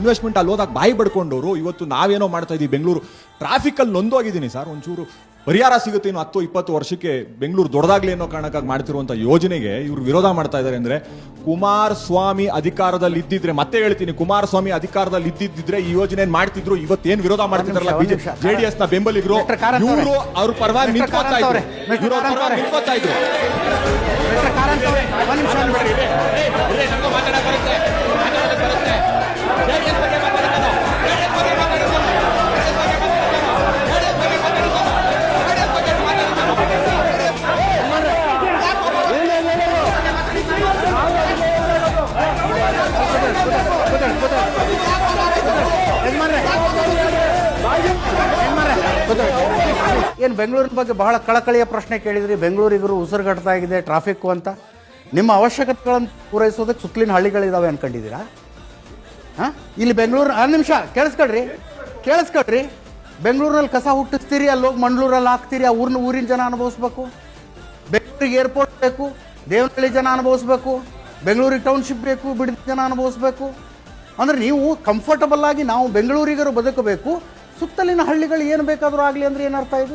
Investment ಅಲ್ಲಿ ಹೋದಾಗ ಬಾಯಿ ಬಡ್ಕೊಂಡವರು ಇವತ್ತು ನಾವೇನೋ ಮಾಡ್ತಾ ಇದೀವಿ ಬೆಂಗಳೂರು ಟ್ರಾಫಿಕಲ್ಲಿ ನೊಂದೋಗಿದ್ದೀನಿ ಸರ್. ಒಂಚೂರು ಪರಿಹಾರ ಸಿಗುತ್ತೆ ಇನ್ನು 10-20 ವರ್ಷಕ್ಕೆ ಬೆಂಗಳೂರು ದೊಡ್ಡದಾಗ್ಲಿ ಅನ್ನೋ ಕಾರಣಕ್ಕಾಗಿ ಮಾಡ್ತಿರುವಂಥ ಯೋಜನೆಗೆ ಇವರು ವಿರೋಧ ಮಾಡ್ತಾ ಇದ್ದಾರೆ ಅಂದರೆ ಕುಮಾರಸ್ವಾಮಿ ಅಧಿಕಾರದಲ್ಲಿ ಇದ್ದಿದ್ರೆ, ಮತ್ತೆ ಹೇಳ್ತೀನಿ, ಕುಮಾರಸ್ವಾಮಿ ಅಧಿಕಾರದಲ್ಲಿ ಇದ್ದಿದ್ರೆ ಈ ಯೋಜನೆ ಮಾಡ್ತಿದ್ರು. ಇವತ್ತೇನು ವಿರೋಧ ಮಾಡ್ತಿದ್ರಲ್ಲ JDS ನ ಬೆಂಬಲಿಗರು, ಇವರು ಅವ್ರ ಪರವಾಗಿ ನಿಂತ್ಕೋತಾ ಇದ್ರು. ಏನು ಬೆಂಗಳೂರಿನ ಬಗ್ಗೆ ಬಹಳ ಕಳಕಳಿಯ ಪ್ರಶ್ನೆ ಕೇಳಿದ್ರಿ. ಬೆಂಗಳೂರಿಗರು ಉಸಿರುಗಟ್ತಾ ಇದೆ ಟ್ರಾಫಿಕ್ಕು ಅಂತ. ನಿಮ್ಮ ಅವಶ್ಯಕತೆಗಳನ್ನು ಪೂರೈಸೋದಕ್ಕೆ ಸುತ್ತಲಿನ ಹಳ್ಳಿಗಳಿದಾವೆ ಅನ್ಕೊಂಡಿದ್ದೀರಾ? ಹಾಂ, ಇಲ್ಲಿ ಬೆಂಗಳೂರು 1 ನಿಮಿಷ ಕೇಳಿಸ್ಕೊಳ್ರಿ. ಬೆಂಗಳೂರಿನಲ್ಲಿ ಕಸ ಹುಟ್ಟಿಸ್ತೀರಿ, ಅಲ್ಲಿ ಹೋಗಿ ಮಂಗಳೂರಲ್ಲಿ ಹಾಕ್ತೀರಿ. ಆ ಊರಿನ ಜನ ಅನುಭವಿಸ್ಬೇಕು. ಬೆಂಗಳೂರಿಗೆ ಏರ್ಪೋರ್ಟ್ ಬೇಕು, ದೇವನಹಳ್ಳಿ ಜನ ಅನುಭವಿಸ್ಬೇಕು. ಬೆಂಗಳೂರಿಗೆ ಟೌನ್ಶಿಪ್ ಬೇಕು, ಬಿಡದಿ ಜನ ಅನುಭವಿಸ್ಬೇಕು. ಅಂದರೆ ನೀವು ಕಂಫರ್ಟಬಲ್ ಆಗಿ ನಾವು ಬೆಂಗಳೂರಿಗರು ಬದುಕಬೇಕು, ಸುತ್ತಲಿನ ಹಳ್ಳಿಗಳು ಏನು ಬೇಕಾದರೂ ಆಗಲಿ ಅಂದರೆ ಏನರ್ಥ ಇದು?